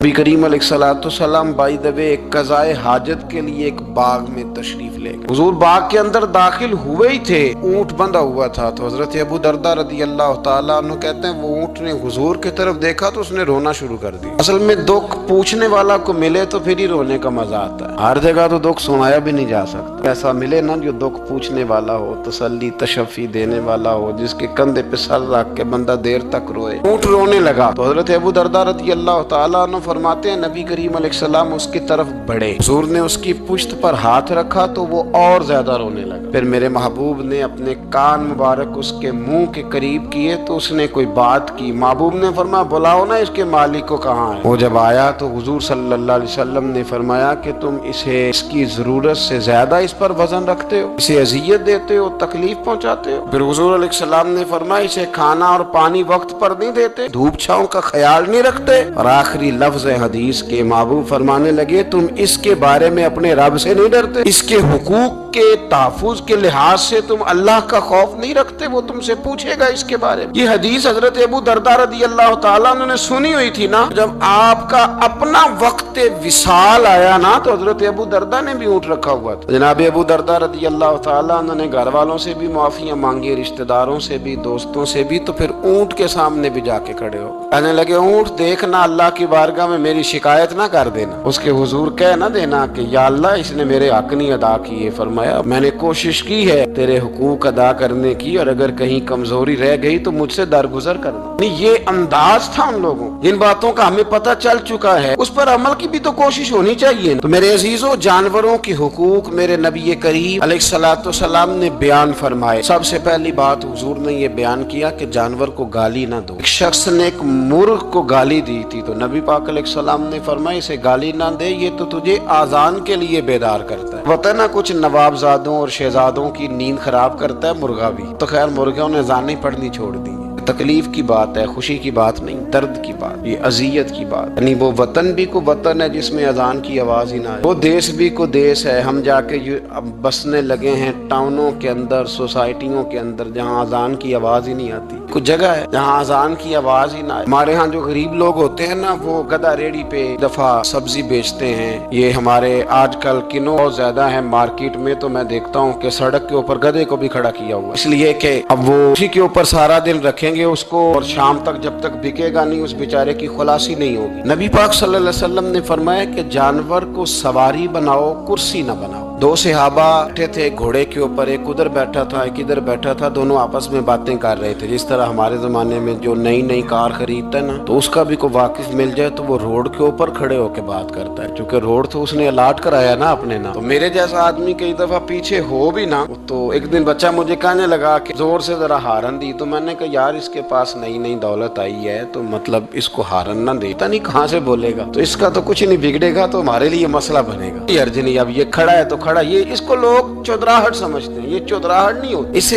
नबी करीम अलैहिस्सलाम by the way कज़ाए हाजत के लिए एक बाग में तशरीफ ले गए। हुजूर बाग के अंदर दाखिल हुए ही थे, ऊंट बंधा हुआ था। तो हजरत अबू दरदा रदी अल्लाह तआला अन्हु कहते हैं वो ऊंट ने हुजूर की तरफ देखा तो उसने रोना शुरू कर दिया। असल में दुख पूछने वाला को मिले तो फिर ही रोने का मजा आता है। हर जगह तो दुख सुनाया भी नहीं जा सकता। ऐसा मिले ना जो दुख पूछने वाला हो, तसल्ली तशफ़ी देने वाला हो, जिसके कंधे पे सर रख के बंदा देर तक रोए। ऊंट रोने लगा तो हजरत अबू दरदा रदी अल्लाह तआला अन्हु फरमाते हैं नबी करीम अलैहिस्सलाम उसकी तरफ बढ़े, हुजूर ने उसकी पुश्त पर हाथ रखा तो वो और ज्यादा रोने लगा। फिर मेरे महबूब ने अपने कान मुबारक उसके मुंह के करीब किए तो उसने कोई बात की। महबूब ने फरमाया बुलाओ ना इसके मालिक को, कहाँ है। वो जब आया तो हुजूर सल्लल्लाहु अलैहि वसल्लम ने फरमाया कि तुम इसे इसकी जरूरत से ज्यादा इस पर वजन रखते हो, इसे अजियत देते हो, तकलीफ पहुंचाते हो। फिर हुजूर अलैहिस्सलाम ने फरमाया इसे खाना और पानी वक्त पर नहीं देते, धूप छांव का ख्याल नहीं रखते। और आखिरी लफ्ज हदीस के महबूब फरमाने लगे तुम इसके बारे में अपने रब से नहीं डरते, इसके हुकूक के तहफ़्फ़ुज़ के लिहाज से तुम अल्लाह का खौफ नहीं रखते, वो तुमसे पूछेगा इसके बारे में। ये हदीस हजरत अबू दरदा रदी अल्लाह तआला ने सुनी हुई थी ना। जब आपका अपना वक्त विसाल आया ना तो हजरत अबू दरदा ने भी ऊँट रखा हुआ था। जनाब अबू दरदा रदी अल्लाह तआला ने घर वालों से भी माफियां मांगी, रिश्तेदारों से भी, दोस्तों से भी। तो फिर ऊँट के सामने भी जाके खड़े हो कहने लगे ऊँट देखना अल्लाह की बारगाह में मेरी शिकायत ना कर देना, उसके हुजूर कह ना देना कि या अल्लाह इसने मेरे हक नहीं अदा किए। फरमाया मैंने कोशिश की है तेरे हुकूक अदा करने की, और अगर कहीं कमजोरी रह गई तो मुझसे दरगुजर करना। ये अंदाज था उन लोगों। जिन बातों का हमें पता चल चुका है उस पर अमल की भी तो कोशिश होनी चाहिए। तो मेरे अजीजों जानवरों के हुकूक मेरे नबी करीम अलैहिस्सलाम ने बयान फरमाए। सबसे पहली बात हुजूर ने ये बयान किया कि जानवर को गाली ना दो। एक शख्स ने एक मुर्ग को गाली दी थी तो नबी पाक अलैहिस्सलाम ने फरमाया इसे गाली ना दे, ये तो तुझे आजान के लिए बेदार करता है। पता ना कुछ नवाबजादों और शहजादों की नींद खराब करता है मुर्गा भी। तो खैर मुर्गों ने अज़ानें पढ़नी छोड़ दी। तकलीफ की बात है, खुशी की बात नहीं, दर्द की बात, ये अजियत की बात। यानी वो वतन भी को वतन है जिसमें अजान की आवाज ही ना है, वो देश भी को देश है। हम जाके अब बसने लगे हैं टाउनों के अंदर, सोसाइटियों के अंदर जहाँ अजान की आवाज ही नहीं आती। कुछ जगह है जहाँ अजान की आवाज ही ना है। हमारे यहाँ जो गरीब लोग होते हैं ना वो गधा रेडी पे दफा सब्जी बेचते हैं। ये हमारे आजकल किनो बहुत ज्यादा है मार्केट में, तो मैं देखता हूँ कि सड़क के ऊपर गधे को भी खड़ा किया हुआ, इसलिए कि अब वो उसी के ऊपर सारा दिन रखेंगे उसको और शाम तक जब तक बिकेगा नहीं उस बेचारे की खलासी नहीं होगी। नबी पाक सल्लल्लाहु अलैहि वसल्लम ने फरमाया कि जानवर को सवारी बनाओ, कुर्सी न बनाओ। दो सहाबा बैठे थे घोड़े के ऊपर, एक उधर बैठा था एक इधर बैठा था, दोनों आपस में बातें कर रहे थे। जिस तरह हमारे जमाने में जो नई नई कार खरीदता है ना तो उसका भी कोई वाकिफ मिल जाए तो वो रोड के ऊपर खड़े होकर बात करता है, क्योंकि रोड तो उसने अलाट कराया ना अपने नाम। तो मेरे जैसा आदमी कई दफा पीछे हो भी ना। तो एक दिन बच्चा मुझे कहने लगा कि जोर से जरा हारन दी, तो मैंने कहा यार इसके पास नई नई दौलत आई है तो मतलब इसको हारन ना दे, पता नहीं कहाँ से बोलेगा, तो इसका तो कुछ नहीं बिगड़ेगा तो हमारे लिए मसला बनेगा। ये अर्ज नहीं, अब ये खड़ा है तो खड़ा, ये इसको लोग चौधराहट समझते हैं। ये चौधराहट नहीं होती, इससे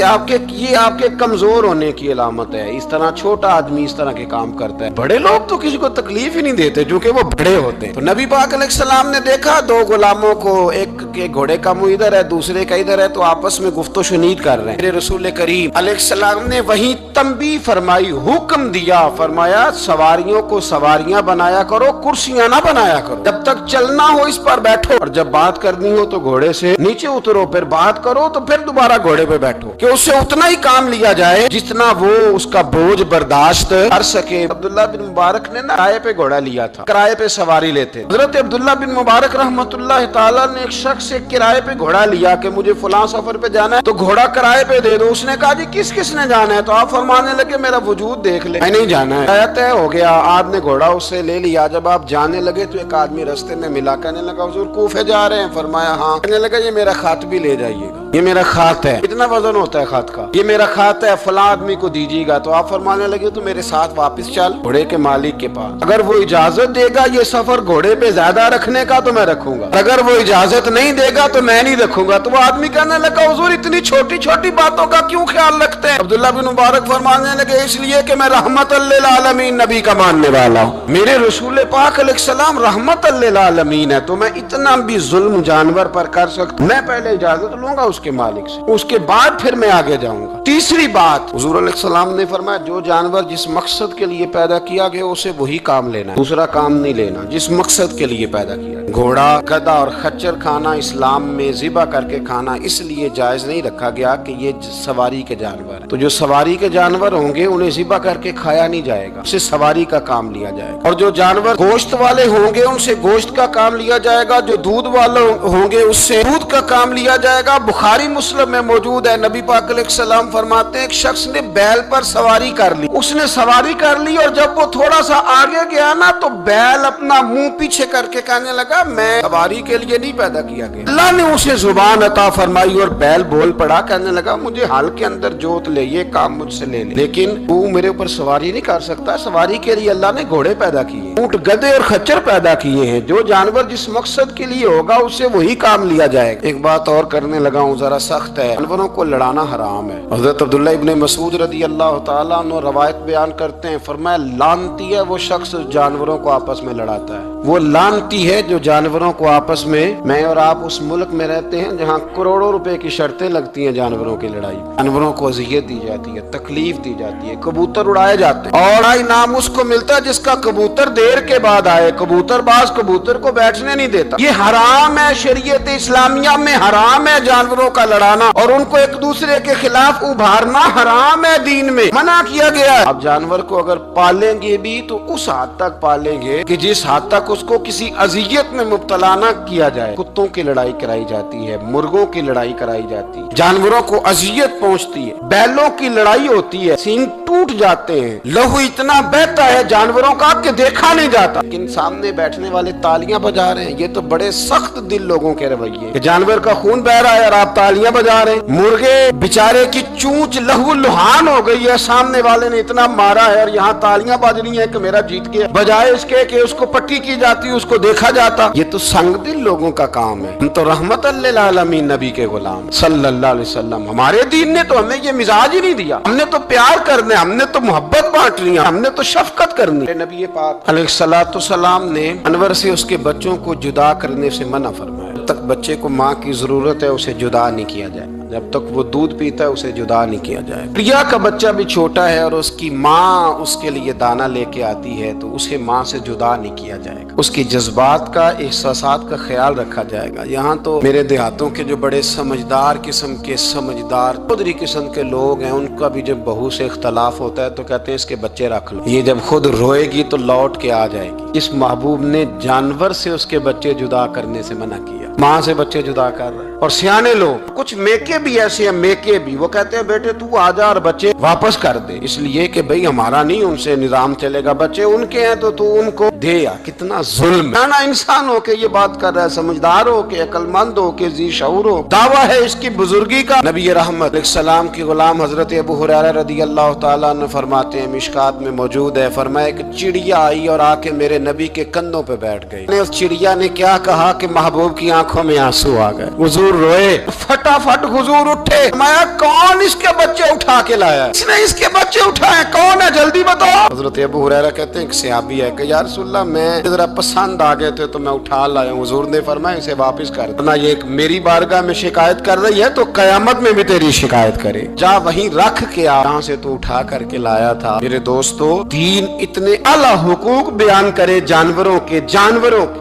ये आपके कमजोर होने की अलामत है। इस तरह छोटा आदमी इस तरह के काम करता है। बड़े लोग तो किसी को तकलीफ ही नहीं देते क्योंकि वो बड़े होते हैं। तो नबी पाक अलैहिस्सलाम ने देखा दो गुलामों को, एक के घोड़े का मुंह इधर है दूसरे का इधर है, तो आपस में गुफ्तो शुनीद कर रहे हैं। मेरे रसूल करीम अलैहिस्सलाम ने वही तंबीह फरमाई, हुक्म दिया, फरमाया सवारियों को सवारियां बनाया करो, कुर्सियां ना बनाया करो। जब तक चलना हो इस पर बैठो और जब बात करनी हो तो घोड़े से नीचे उतरो, फिर बात करो तो फिर दोबारा घोड़े पे बैठो, कि उससे उतना ही काम लिया जाए जितना वो उसका बोझ बर्दाश्त कर सके। अब्दुल्ला बिन मुबारक ने ना किराए पे घोड़ा लिया था, किराए पे सवारी लेते। हजरत अब्दुल्ला बिन मुबारक रहमतुल्लाह ताला ने एक शख्स से किराए पे घोड़ा लिया कि मुझे फलां सफर पे जाना है तो घोड़ा किराए पे दे दो। उसने कहा जी किस किसने जाना है? तो आप फरमाने लगे मेरा वजूद देख ले, मैं नहीं जाना है। तय हो गया, आपने घोड़ा उससे ले लिया। जब आप जाने लगे तो एक आदमी रास्ते में मिला, कहने लगा हुजूर कूफे जा रहे हैं? फरमाया हाँ। कहने लगा ये मेरा खात भी ले जाइएगा, ये मेरा खात है। कितना वजन होता है खात का? ये मेरा खात है, फला आदमी को दीजिएगा। तो आप फरमाने लगे तो मेरे साथ वापस चल घोड़े के मालिक के पास, अगर वो इजाजत देगा ये सफर घोड़े पे ज्यादा रखने का तो मैं रखूंगा, अगर वो इजाजत नहीं देगा तो मैं नहीं रखूंगा। तो वो आदमी कहने लगा हुजूर इतनी छोटी छोटी बातों का क्यों ख्याल रखते हैं? अब्दुल्ला बिन मुबारक फरमाने लगे इसलिए कि मैं रहमतल लिल आलमीन नबी का मानने वाला हूँ। मेरे रसूल पाक अलैहिस्सलाम रहमतल लिल आलमीन है, तो मैं इतना भी जुल्म जानवर पर कर सकता, मैं पहले इजाजत लूंगा उसके मालिक से, उसके बाद फिर मैं आगे जाऊंगा। तीसरी बात, हुजूर अलैहिस्सलाम ने फरमाया जो जानवर जिस मकसद के लिए पैदा किया गया उसे वही काम लेना, दूसरा काम नहीं लेना, जिस मकसद के लिए पैदा किया। घोड़ा, गधा और खच्चर खाना इस्लाम में ज़िबा करके खाना इसलिए जायज नहीं रखा गया कि ये सवारी के जानवर हैं। तो जो सवारी के जानवर होंगे उन्हें ज़िबा करके खाया नहीं जाएगा, उससे सवारी का काम लिया जाएगा। और जो जानवर गोश्त वाले होंगे उनसे गोश्त का काम लिया जाएगा, जो दूध वाले होंगे उससे दूध का काम लिया जाएगा। बुखारी मुस्लिम में मौजूद है, नबी पाक अलैहिस्सलाम फरमाते हैं एक शख्स ने बैल पर सवारी कर ली, उसने सवारी कर ली और जब वो थोड़ा सा आगे गया ना तो बैल अपना मुंह पीछे करके कहने लगा मैं सवारी के लिए नहीं पैदा किया गया। अल्लाह ने उसे जुबान अता फरमाई और बैल बोल पड़ा, कहने लगा मुझे हाल के अंदर जोत ले, ये काम मुझसे ले, लेकिन तू मेरे ऊपर सवारी नहीं कर सकता। सवारी के लिए अल्लाह ने घोड़े पैदा किए, ऊंट, गधे और खच्चर पैदा किए हैं। जो जानवर जिस मकसद के लिए होगा उससे वही काम लिया जाएगा। एक बात और करने लगा हूँ, जरा सख्त है, जानवरों को लड़ाना हराम है। हज़रत अब्दुल्लाह इब्न मसूद रदी अल्लाह तआला अन्हु रवायत बयान करते हैं, फरमाया लानती है वो शख्स जानवरों को आपस में लड़ाता है, वो लानती है जो जानवरों को आपस में। मैं और आप उस मुल्क में रहते हैं जहाँ करोड़ों रुपए की शर्तें लगती हैं जानवरों की लड़ाई, जानवरों को अज़ियत दी जाती है, तकलीफ दी जाती है, कबूतर उड़ाए जाते हैं और इनाम उसको मिलता है जिसका कबूतर देर के बाद आए। कबूतरबाज कबूतर को बैठने नहीं देता। ये हराम है, शरीयत इस्लामिया में हराम है जानवरों का लड़ाना और उनको एक दूसरे के खिलाफ उभारना हराम है, दीन में मना किया गया है। अब जानवर को अगर पालेंगे भी तो उस हद तक पालेंगे कि जिस हद तक उसको किसी अजियत में मुब्तला न किया जाए। कुत्तों की लड़ाई कराई जाती है, मुर्गों की लड़ाई कराई जाती है, जानवरों को अजियत पहुंचती है, बैलों की लड़ाई होती है, सींग टूट जाते हैं, लहू इतना बहता है जानवरों का कि देखा नहीं जाता, लेकिन सामने बैठने वाले तालियां बजा रहे हैं। ये तो बड़े सख्त दिल लोगों के रवैये कि जानवर का खून बह रहा है और आप तालियां बजा रहे हैं। मुर्गे बेचारे की चूंच लहू लुहान हो गई है, सामने वाले ने इतना मारा है और यहाँ तालियां बज रही है कि मेरा जीत गया, बजाय इसके कि उसको पट्टी की जाती, उसको देखा जाता। ये तो संगदिल लोगों का काम है। हम तो रहमतल लिल आलमीन नबी के गुलाम सल्लल्लाहु अलैहि वसल्लम, हमारे दीन ने तो हमें ये मिजाज ही नहीं दिया। हमने तो प्यार करने, हमने तो मोहब्बत बांटनी, हमने तो शफकत करनी। नबी पाक अलैहिस्सलातु सलाम ने जानवर से उसके बच्चों को जुदा करने से मना फरमाया। जब तक बच्चे को माँ की जरूरत है उसे जुदा नहीं किया जाए, जब तक वो दूध पीता है उसे जुदा नहीं किया जाए। प्रिया का बच्चा भी छोटा है और उसकी माँ उसके लिए दाना लेके आती है तो उसे माँ से जुदा नहीं किया जाएगा, उसकी जज्बात का, एहसासात का ख्याल रखा जाएगा। यहाँ तो मेरे देहातों के जो बड़े समझदार किस्म के, समझदार खुदरी किस्म के लोग हैं, उनका भी जब बहू से इख्तलाफ होता है तो कहते हैं इसके बच्चे रख लो, ये जब खुद रोएगी तो लौट के आ जाएगी। इस महबूब ने जानवर से उसके बच्चे जुदा करने से मना किया, माँ से बच्चे जुदा कर रहे हैं। और सियाने लोग, कुछ मेके भी ऐसे हैं, मेके भी, वो कहते हैं बेटे तू आ जा और बच्चे वापस कर दे, इसलिए कि भाई हमारा नहीं उनसे निजाम चलेगा, बच्चे उनके हैं तो तू उनको दे। या कितना जुल्म है ना। इंसान हो के ये बात कर रहा है, समझदार हो के, अक्लमंद हो के, जी शऊर हो, दावा है इसकी बुजुर्गी का। नबी रहमत अलैहिस्सलाम के गुलाम हजरत अबू हुरैरा रदी अल्लाह तआला अन्हु फरमाते हैं, मिशकात में मौजूद है, फरमाया कि चिड़िया आई और आके मेरे नबी के कंधों पे बैठ गई। उस चिड़िया ने क्या कहा कि महबूब की आंखों में आंसू आ गए, हुजूर रोए, फटाफट हुजूर उठे, मैं कौन इसके बच्चे उठा के लाया, इसने इसके बच्चे उठाए, कौन है जल्दी बताओ। हजरत अबू हुरैरा कहते हैं सहाबी है कि या रसूलल्लाह मैं जरा पसंद आ गए थे तो मैं उठा लाया हूं। हुजूर ने फरमाया इसे वापस कर देना, ये मेरी बारगाह में शिकायत कर रही है तो कयामत में भी तेरी शिकायत करे, जा वहीं रख के आ, जहां से तू उठा करके लाया था। मेरे दोस्तों, दीन इतने आला हुकूक बयान करे जानवरों के,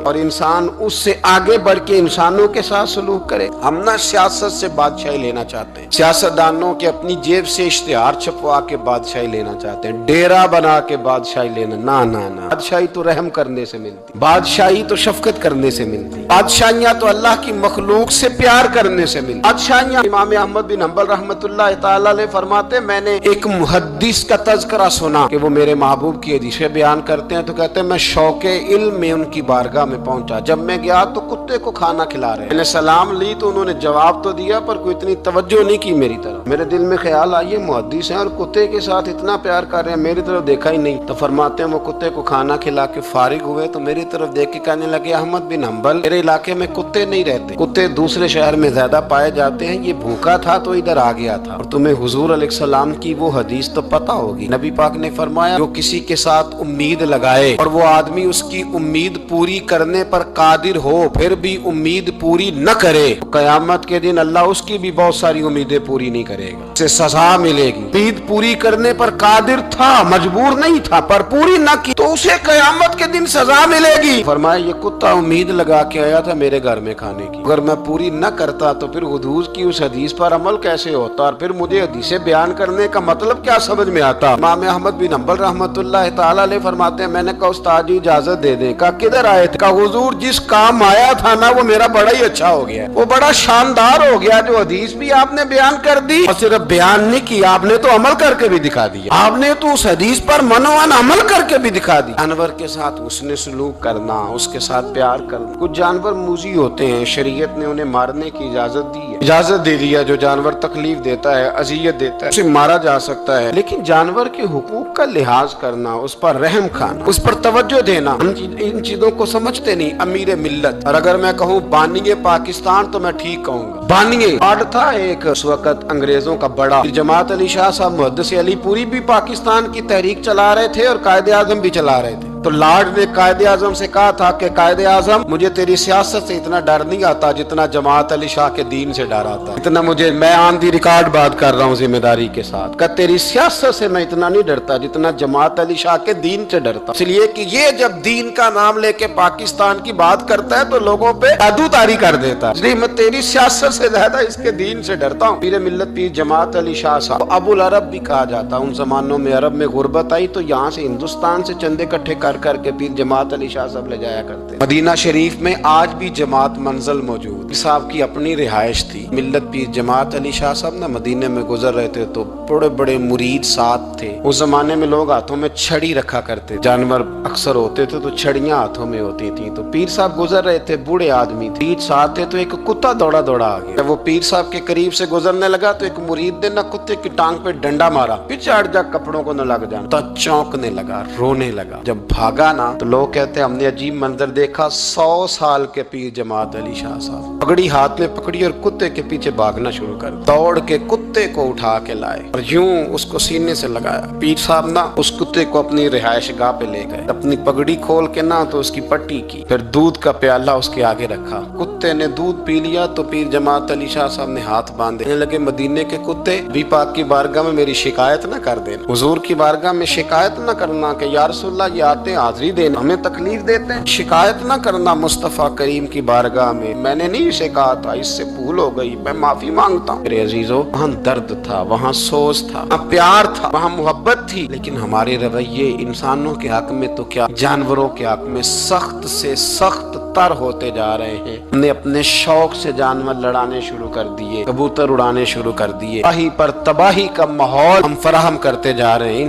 और इंसान उससे आगे बढ़ के इंसानों के साथ सलूक करे। हम ना सियासत से बादशाही लेना चाहते हैं, सियासतदानों के अपनी जेब से इश्तिहार छपवा के बादशाही लेना चाहते हैं, डेरा बना के बादशाही लेना, ना ना ना। बादशाही तो रहम करने से मिलती, बादशाही तो शफकत करने से मिलती, बादशाहियां तो अल्लाह की मखलूक से प्यार करने से मिलती। बादशाहियां, इमाम अहमद बिन हंबल रहमतुल्लाह तआला अलैह फरमाते, मैंने एक मुहद्दिस का तज़किरा सुना कि वो मेरे महबूब की हदीसें बयान करते हैं तो कहते हैं मैं शौके इल्म में उनकी बारगाह में पहुंचा, जब मैं गया तो कुत्ते को खाना खिला रहे, मैंने सलाम ली तो उन्होंने जवाब तो दिया पर कोई इतनी तवज्जो नहीं की मेरी तरफ। मेरे दिल में ख्याल आया ये मुहद्दिस हैं और कुत्ते के साथ इतना प्यार कर रहे हैं, मेरी तरफ देखा ही नहीं। तो फरमाते हैं वो कुत्ते को खाना खिला के फारिग हुए तो मेरी तरफ देख के कहने लगे, अहमद बिन हंबल, मेरे इलाके में कुत्ते नहीं रहते, कुत्ते दूसरे शहर में ज्यादा पाए जाते हैं, ये भूखा था तो इधर आ गया था। और तुम्हें हुजूर अलैहिस्सलाम की वो हदीस तो पता होगी, नबी पाक ने फरमाया जो किसी के साथ उम्मीद लगाए और वो आदमी उसकी उम्मीद पूरी करने पर कादिर हो, फिर भी उम्मीद उम्मीद पूरी न करे, कयामत के दिन अल्लाह उसकी भी बहुत सारी उम्मीदें पूरी नहीं करेगा, उसे सजा मिलेगी। उम्मीद पूरी करने पर कादिर था, मजबूर नहीं था, पर पूरी न की तो उसे कयामत के दिन सजा मिलेगी। फरमाया ये कुत्ता उम्मीद लगा के आया था मेरे घर में खाने की, अगर मैं पूरी न करता तो फिर हुजूर की उस हदीस पर अमल कैसे होता, और फिर मुझे हदीसें बयान करने का मतलब क्या समझ में आता। इमाम अहमद बिन हंबल रहमतुल्लाह तआला अलैह फरमाते हैं, मैंने कहा उस्ताद जी इजाजत दे दें। कहा किधर आए थे? कहा हुजूर जिस काम आया था ना वो मेरा बड़ा ही अच्छा हो गया, वो बड़ा शानदार हो गया, जो हदीस भी आपने बयान कर दी और सिर्फ बयान नहीं किया, आपने तो अमल करके भी दिखा दिया, आपने तो उस हदीस पर मनोवन अमल करके भी दिखा दिया। जानवर के साथ उसने सलूक करना, उसके साथ प्यार करना। कुछ जानवर मूजी होते हैं, शरीयत ने उन्हें मारने की इजाजत दी है, इजाजत दे दिया। जो जानवर तकलीफ देता है, अजियत देता है, उसे मारा जा सकता है, लेकिन जानवर के हुकूक का लिहाज करना, उस पर रहम खाना, उस पर तवज्जो देना, हम इन चीजों को समझते नहीं। अमीर मिल्लत, और अगर मैं कहूँ बानिए पाकिस्तान तो मैं ठीक कहूँगा। बानिए आर्ड था एक उस वक्त अंग्रेजों का बड़ा, जमात अली शाह साहब मुहद्दिस अली पूरी भी पाकिस्तान की तहरीक चला रहे थे और कायदे आजम भी चला रहे थे। तो लॉर्ड ने कायदे आजम से कहा था कि कायदे आजम मुझे तेरी सियासत से इतना डर नहीं आता जितना जमात अली शाह के दीन से डर आता, इतना मुझे, मैं ऑन दी रिकॉर्ड बात कर रहा हूँ जिम्मेदारी के साथ, कि तेरी सियासत से मैं इतना नहीं डरता जितना जमात अली शाह के दीन से डरता। इसलिए कि ये जब दीन का नाम लेके पाकिस्तान की बात करता है तो लोगों पे जादूतारी कर देता है, इसलिए मैं तेरी सियासत से ज्यादा इसके दीन से डरता हूँ। पीर मिल्लत पीर जमात अली शाह साहब अबुल अरब भी कहा जाता। उन जमानों में अरब में गुर्बत आई तो यहाँ से हिंदुस्तान से चंदे इकट्ठे कर करके पीर जमात अली शाह साहब ले जाया करते। मदीना शरीफ में आज भी जमात मंजिल मौजूद, साहब की अपनी रिहाइश थी। मिल्लत पीर जमात अली शाह साहब ना मदीने में गुजर रहे थे तो बड़े बड़े मुरीद साथ थे। उस जमाने में लोग हाथों में छड़ी रखा करते, जानवर अक्सर होते थे तो छड़ियां हाथों में होती थी। तो पीर साहब गुजर रहे थे, बूढ़े आदमी थे, साथ थे तो एक कुत्ता दौड़ा दौड़ा आ गया। जब वो पीर साहब के करीब से गुजरने लगा तो एक मुरीद ने ना कुत्ते की टांग पे डंडा मारा, पीछे हट जा, कपड़ों को न लग जाना। तो चौंकने लगा, रोने लगा। जब भागा ना तो लोग कहते हैं हमने अजीब मंजर देखा। 100 साल के पीर जमात अली शाह साहब पगड़ी हाथ में पकड़ी और कुत्ते के पीछे भागना शुरू कर, दौड़ के कुत्ते को उठा के लाए और यूं उसको सीने से लगाया। पीर साहब ना उस कुत्ते को अपनी रिहाइश गाह पे ले गए, अपनी पगड़ी खोल के ना तो उसकी पट्टी की, फिर दूध का प्याला उसके आगे रखा। कुत्ते ने दूध पी लिया तो पीर जमात अली शाह साहब ने हाथ बांधे लगे, मदीने के कुत्ते भी पाक की बारगाह में मेरी शिकायत न कर देना, हुजूर की बारगाह में शिकायत न करना कि या रसूलल्लाह ये आते हाजिरी देना, हमें तकलीफ देते हैं, शिकायत न करना मुस्तफा करीम की बारगाह में, मैंने नहीं इसे कहा था, इससे भूल हो गई, मैं माफी मांगता हूँ। मेरे अजीजों, वहाँ दर्द था, वहाँ सोच था, वहाँ प्यार था, वहाँ मोहब्बत थी, लेकिन हमारे रवैये इंसानों के हक में तो क्या जानवरों के हक में सख्त से सख्त तर होते जा रहे हैं। हमने अपने शौक से जानवर लड़ाने शुरू कर दिए, कबूतर उड़ाने शुरू कर दिए, तबाही पर तबाही का माहौल हम फराहम करते जा रहे हैं।